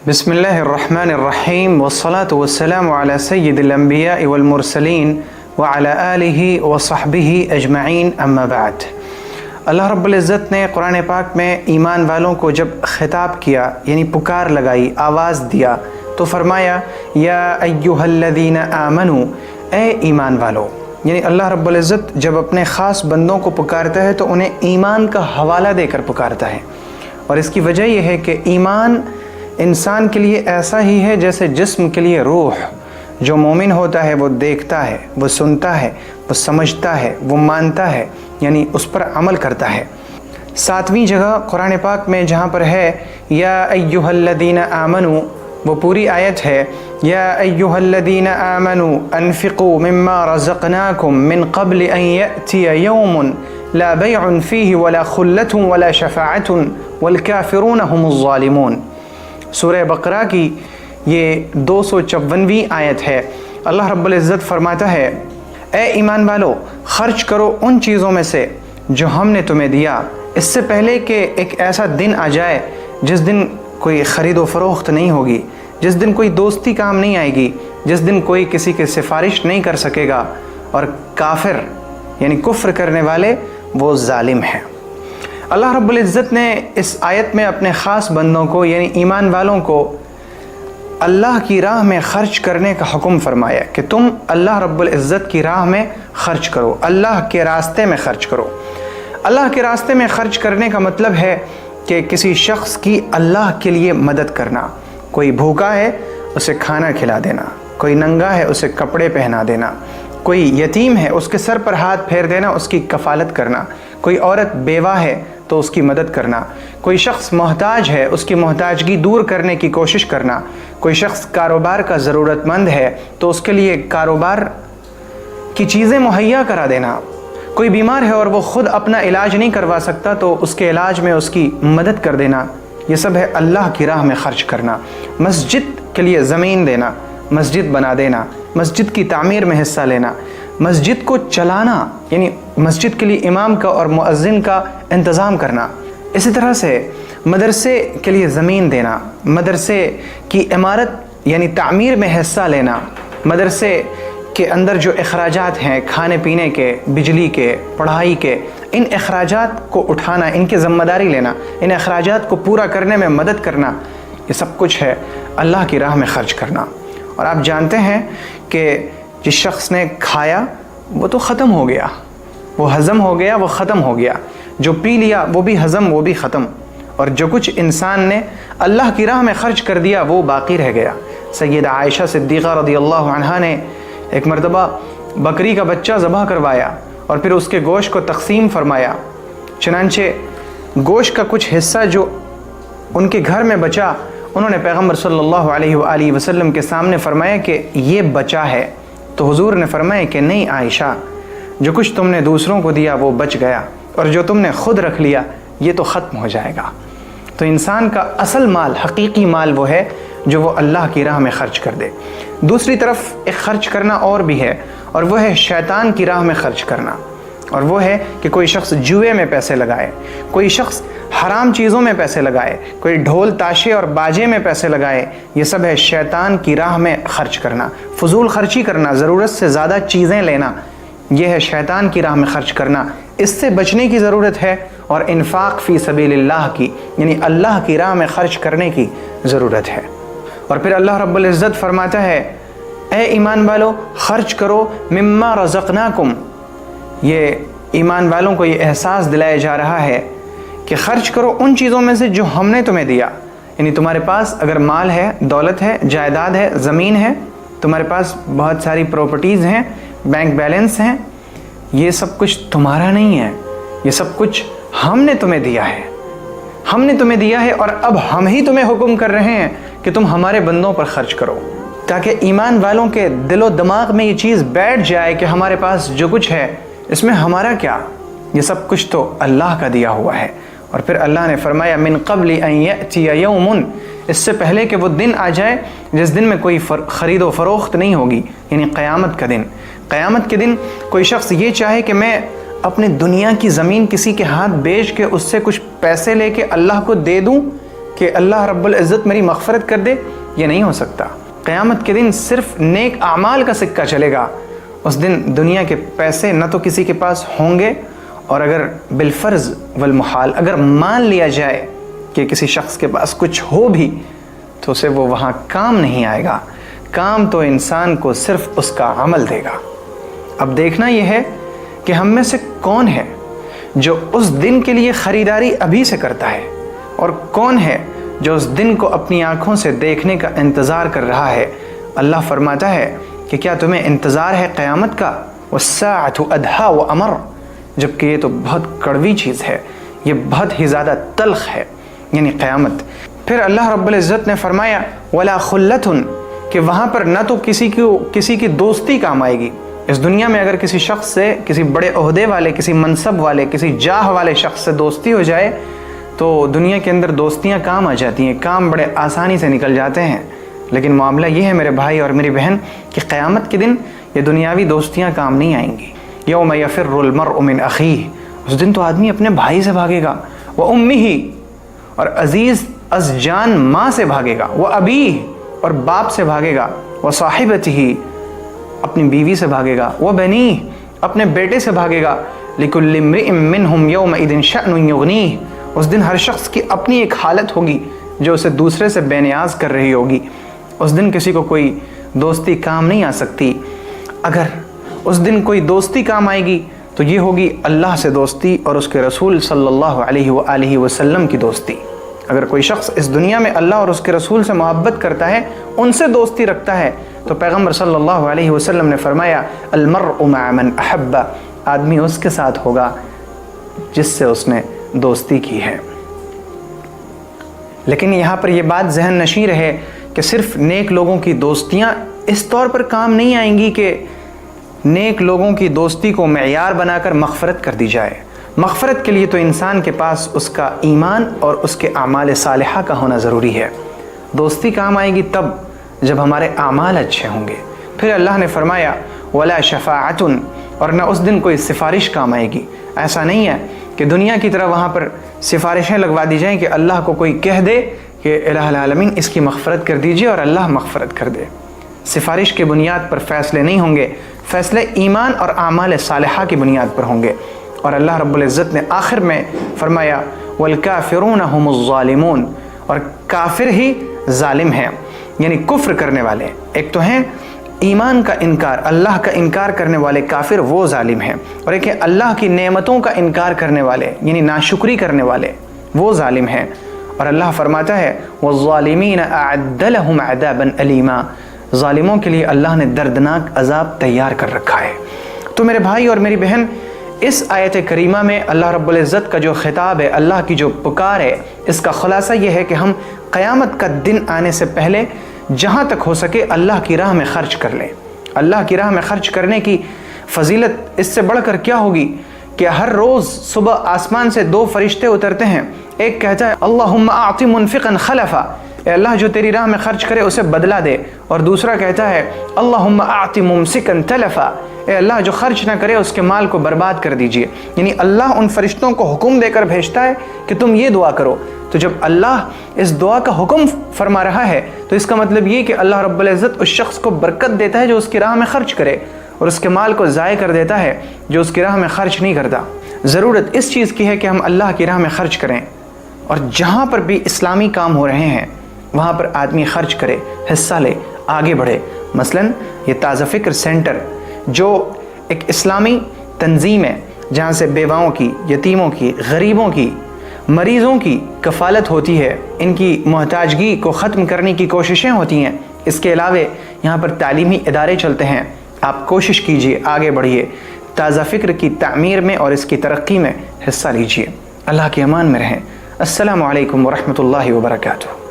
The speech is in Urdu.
بسم اللہ الرحمن الرحیم والصلاة والسلام علی سید الانبیاء والمرسلین وعلی آلہ وصحبہ اجمعین اما بعد۔ اللہ رب العزت نے قرآن پاک میں ایمان والوں کو جب خطاب کیا یعنی پکار لگائی، آواز دیا، تو فرمایا یا ایہا الذین آمنوا، اے ایمان والو۔ یعنی اللہ رب العزت جب اپنے خاص بندوں کو پکارتا ہے تو انہیں ایمان کا حوالہ دے کر پکارتا ہے، اور اس کی وجہ یہ ہے کہ ایمان انسان کے لیے ایسا ہی ہے جیسے جسم کے لیے روح۔ جو مومن ہوتا ہے وہ دیکھتا ہے، وہ سنتا ہے، وہ سمجھتا ہے، وہ مانتا ہے، یعنی اس پر عمل کرتا ہے۔ 7ویں جگہ قرآن پاک میں جہاں پر ہے یا ایہا الذین آمنوا، وہ پوری آیت ہے یا ایہا الذین آمنوا انفقوا مما رزقناکم من قبل ان یأتی یوم لا بیع فیہ ولا خلة ولا شفاعة والکافرون هم الظالمون۔ سورہ بقرہ کی یہ 254ویں آیت ہے۔ اللہ رب العزت فرماتا ہے اے ایمان والو، خرچ کرو ان چیزوں میں سے جو ہم نے تمہیں دیا، اس سے پہلے کہ ایک ایسا دن آ جائے جس دن کوئی خرید و فروخت نہیں ہوگی، جس دن کوئی دوستی کام نہیں آئے گی، جس دن کوئی کسی کی سفارش نہیں کر سکے گا، اور کافر یعنی کفر کرنے والے وہ ظالم ہیں۔ اللہ رب العزت نے اس آیت میں اپنے خاص بندوں کو یعنی ایمان والوں کو اللہ کی راہ میں خرچ کرنے کا حکم فرمایا کہ تم اللہ رب العزت کی راہ میں خرچ کرو، اللہ کے راستے میں خرچ کرو۔ اللہ کے راستے میں خرچ کرنے کا مطلب ہے کہ کسی شخص کی اللہ کے لیے مدد کرنا۔ کوئی بھوکا ہے اسے کھانا کھلا دینا، کوئی ننگا ہے اسے کپڑے پہنا دینا، کوئی یتیم ہے اس کے سر پر ہاتھ پھیر دینا، اس کی کفالت کرنا، کوئی عورت بیوہ ہے تو اس کی مدد کرنا، کوئی شخص محتاج ہے اس کی محتاجگی دور کرنے کی کوشش کرنا، کوئی شخص کاروبار کا ضرورت مند ہے تو اس کے لیے کاروبار کی چیزیں مہیا کرا دینا، کوئی بیمار ہے اور وہ خود اپنا علاج نہیں کروا سکتا تو اس کے علاج میں اس کی مدد کر دینا، یہ سب ہے اللہ کی راہ میں خرچ کرنا۔ مسجد کے لیے زمین دینا، مسجد بنا دینا، مسجد کی تعمیر میں حصہ لینا، مسجد کو چلانا یعنی مسجد کے لیے امام کا اور مؤذن کا انتظام کرنا۔ اسی طرح سے مدرسے کے لیے زمین دینا، مدرسے کی عمارت یعنی تعمیر میں حصہ لینا، مدرسے کے اندر جو اخراجات ہیں کھانے پینے کے، بجلی کے، پڑھائی کے، ان اخراجات کو اٹھانا، ان کی ذمہ داری لینا، ان اخراجات کو پورا کرنے میں مدد کرنا، یہ سب کچھ ہے اللہ کی راہ میں خرچ کرنا۔ اور آپ جانتے ہیں کہ جس شخص نے کھایا وہ تو ختم ہو گیا، وہ ہضم ہو گیا، وہ ختم ہو گیا، جو پی لیا وہ بھی ہضم، وہ بھی ختم، اور جو کچھ انسان نے اللہ کی راہ میں خرچ کر دیا وہ باقی رہ گیا۔ سیدہ عائشہ صدیقہ رضی اللہ عنہا نے ایک مرتبہ بکری کا بچہ ذبح کروایا اور پھر اس کے گوشت کو تقسیم فرمایا، چنانچہ گوشت کا کچھ حصہ جو ان کے گھر میں بچا انہوں نے پیغمبر صلی اللہ علیہ وآلہ وسلم کے سامنے فرمایا کہ یہ بچا ہے، تو حضور نے فرمایا کہ نہیں عائشہ، جو کچھ تم نے دوسروں کو دیا وہ بچ گیا، اور جو تم نے خود رکھ لیا یہ تو ختم ہو جائے گا۔ تو انسان کا اصل مال، حقیقی مال وہ ہے جو وہ اللہ کی راہ میں خرچ کر دے۔ دوسری طرف ایک خرچ کرنا اور بھی ہے، اور وہ ہے شیطان کی راہ میں خرچ کرنا، اور وہ ہے کہ کوئی شخص جوئے میں پیسے لگائے، کوئی شخص حرام چیزوں میں پیسے لگائے، کوئی ڈھول تاشے اور باجے میں پیسے لگائے، یہ سب ہے شیطان کی راہ میں خرچ کرنا۔ فضول خرچی کرنا، ضرورت سے زیادہ چیزیں لینا، یہ ہے شیطان کی راہ میں خرچ کرنا۔ اس سے بچنے کی ضرورت ہے، اور انفاق فی سبیل اللہ کی یعنی اللہ کی راہ میں خرچ کرنے کی ضرورت ہے۔ اور پھر اللہ رب العزت فرماتا ہے اے ایمان والو خرچ کرو مما رزقناکم۔ یہ ایمان والوں کو یہ احساس دلایا جا رہا ہے کہ خرچ کرو ان چیزوں میں سے جو ہم نے تمہیں دیا، یعنی تمہارے پاس اگر مال ہے، دولت ہے، جائیداد ہے، زمین ہے، تمہارے پاس بہت ساری پراپرٹیز ہیں، بینک بیلنس ہیں، یہ سب کچھ تمہارا نہیں ہے، یہ سب کچھ ہم نے تمہیں دیا ہے، ہم نے تمہیں دیا ہے، اور اب ہم ہی تمہیں حکم کر رہے ہیں کہ تم ہمارے بندوں پر خرچ کرو، تاکہ ایمان والوں کے دل و دماغ میں یہ چیز بیٹھ جائے کہ ہمارے پاس جو کچھ ہے اس میں ہمارا کیا، یہ سب کچھ تو اللہ کا دیا ہوا ہے۔ اور پھر اللہ نے فرمایا من قبل ان یأتی یوم، اس سے پہلے کہ وہ دن آ جائے جس دن میں کوئی خرید و فروخت نہیں ہوگی، یعنی قیامت کا دن۔ قیامت کے دن کوئی شخص یہ چاہے کہ میں اپنی دنیا کی زمین کسی کے ہاتھ بیچ کے اس سے کچھ پیسے لے کے اللہ کو دے دوں، کہ اللہ رب العزت میری مغفرت کر دے، یہ نہیں ہو سکتا۔ قیامت کے دن صرف نیک اعمال کا سکہ چلے گا۔ اس دن دنیا کے پیسے نہ تو کسی کے پاس ہوں گے، اور اگر بالفرض والمحال اگر مان لیا جائے کہ کسی شخص کے پاس کچھ ہو بھی تو اسے وہ وہاں کام نہیں آئے گا۔ کام تو انسان کو صرف اس کا عمل دے گا۔ اب دیکھنا یہ ہے کہ ہم میں سے کون ہے جو اس دن کے لیے خریداری ابھی سے کرتا ہے، اور کون ہے جو اس دن کو اپنی آنکھوں سے دیکھنے کا انتظار کر رہا ہے۔ اللہ فرماتا ہے کہ کیا تمہیں انتظار ہے قیامت کا؟ وَالسَّاعَةُ أَدْهَا وَأَمَرُّ، جبکہ یہ تو بہت کڑوی چیز ہے، یہ بہت ہی زیادہ تلخ ہے، یعنی قیامت۔ پھر اللہ رب العزت نے فرمایا وَلَا خُلَّةٌ، کہ وہاں پر نہ تو کسی کی دوستی کام آئے گی۔ اس دنیا میں اگر کسی شخص سے، کسی بڑے عہدے والے، کسی منصب والے، کسی جاہ والے شخص سے دوستی ہو جائے تو دنیا کے اندر دوستیاں کام آ جاتی ہیں، کام بڑے آسانی سے نکل جاتے ہیں۔ لیکن معاملہ یہ ہے میرے بھائی اور میری بہن کہ قیامت کے دن یہ دنیاوی دوستیاں کام نہیں آئیں گی۔ یوم یفر المرء من اخیہ، اس دن تو آدمی اپنے بھائی سے بھاگے گا، وامہ، اور عزیز از جان ماں سے بھاگے گا، وابیہ، اور باپ سے بھاگے گا، وصاحبتہ، اپنی بیوی سے بھاگے گا، وبنیہ، اپنے بیٹے سے بھاگے گا، لکل امرئ منہم یومئذ شأن یغنیہ، اس دن ہر شخص کی اپنی ایک حالت ہوگی جو اسے دوسرے سے بے نیاز کر رہی ہوگی۔ اس دن کسی کو کوئی دوستی کام نہیں آ سکتی۔ اگر اس دن کوئی دوستی کام آئے گی تو یہ ہوگی اللہ سے دوستی اور اس کے رسول صلی اللہ علیہ وآلہ وسلم کی دوستی۔ اگر کوئی شخص اس دنیا میں اللہ اور اس کے رسول سے محبت کرتا ہے، ان سے دوستی رکھتا ہے، تو پیغمبر صلی اللہ علیہ وسلم نے فرمایا المرء مع من احب، آدمی اس کے ساتھ ہوگا جس سے اس نے دوستی کی ہے۔ لیکن یہاں پر یہ بات ذہن نشین رہے کہ صرف نیک لوگوں کی دوستیاں اس طور پر کام نہیں آئیں گی کہ نیک لوگوں کی دوستی کو معیار بنا کر مغفرت کر دی جائے۔ مغفرت کے لیے تو انسان کے پاس اس کا ایمان اور اس کے اعمال صالحہ کا ہونا ضروری ہے۔ دوستی کام آئے گی تب جب ہمارے اعمال اچھے ہوں گے۔ پھر اللہ نے فرمایا ولا شفاعۃ، اور نہ اس دن کوئی سفارش کام آئے گی۔ ایسا نہیں ہے کہ دنیا کی طرح وہاں پر سفارشیں لگوا دی جائیں کہ اللہ کو کوئی کہہ دے کہ الہ العالمین اس کی مغفرت کر دیجئے اور اللہ مغفرت کر دے۔ سفارش کے بنیاد پر فیصلے نہیں ہوں گے، فیصلے ایمان اور اعمال صالحہ کی بنیاد پر ہوں گے۔ اور اللہ رب العزت نے آخر میں فرمایا والکافرون هم الظالمون، اور کافر ہی ظالم ہیں، یعنی کفر کرنے والے۔ ایک تو ہیں ایمان کا انکار، اللہ کا انکار کرنے والے کافر، وہ ظالم ہیں، اور ایک ہے اللہ کی نعمتوں کا انکار کرنے والے یعنی ناشکری کرنے والے، وہ ظالم ہیں۔ اور اللہ فرماتا ہے والظالمین اعد لهم عذابا الیما، ظالموں کے لیے اللہ نے دردناک عذاب تیار کر رکھا ہے۔ تو میرے بھائی اور میری بہن، اس آیت کریمہ میں اللہ رب العزت کا جو خطاب ہے، اللہ کی جو پکار ہے، اس کا خلاصہ یہ ہے کہ ہم قیامت کا دن آنے سے پہلے جہاں تک ہو سکے اللہ کی راہ میں خرچ کر لیں۔ اللہ کی راہ میں خرچ کرنے کی فضیلت اس سے بڑھ کر کیا ہوگی کہ ہر روز صبح آسمان سے دو فرشتے اترتے ہیں، ایک کہتا ہے اللہم اعط منفقا خلفا، اے اللہ جو تیری راہ میں خرچ کرے اسے بدلہ دے، اور دوسرا کہتا ہے اللہم اعط ممسکا تلفا، اے اللہ جو خرچ نہ کرے اس کے مال کو برباد کر دیجئے۔ یعنی اللہ ان فرشتوں کو حکم دے کر بھیجتا ہے کہ تم یہ دعا کرو۔ تو جب اللہ اس دعا کا حکم فرما رہا ہے تو اس کا مطلب یہ کہ اللہ رب العزت اس شخص کو برکت دیتا ہے جو اس کی راہ میں خرچ کرے، اور اس کے مال کو ضائع کر دیتا ہے جو اس کی راہ میں خرچ نہیں کرتا۔ ضرورت اس چیز کی ہے کہ ہم اللہ کی راہ میں خرچ کریں، اور جہاں پر بھی اسلامی کام ہو رہے ہیں وہاں پر آدمی خرچ کرے، حصہ لے، آگے بڑھے۔ مثلاً یہ تازہ فکر سینٹر جو ایک اسلامی تنظیم ہے جہاں سے بیواؤں کی، یتیموں کی، غریبوں کی، مریضوں کی کفالت ہوتی ہے، ان کی محتاجگی کو ختم کرنے کی کوششیں ہوتی ہیں۔ اس کے علاوہ یہاں پر تعلیمی ادارے چلتے ہیں۔ آپ کوشش کیجئے، آگے بڑھیے، تازہ فکر کی تعمیر میں اور اس کی ترقی میں حصہ لیجئے۔ اللہ کے امان میں رہیں۔ السلام علیکم ورحمۃ اللہ وبرکاتہ۔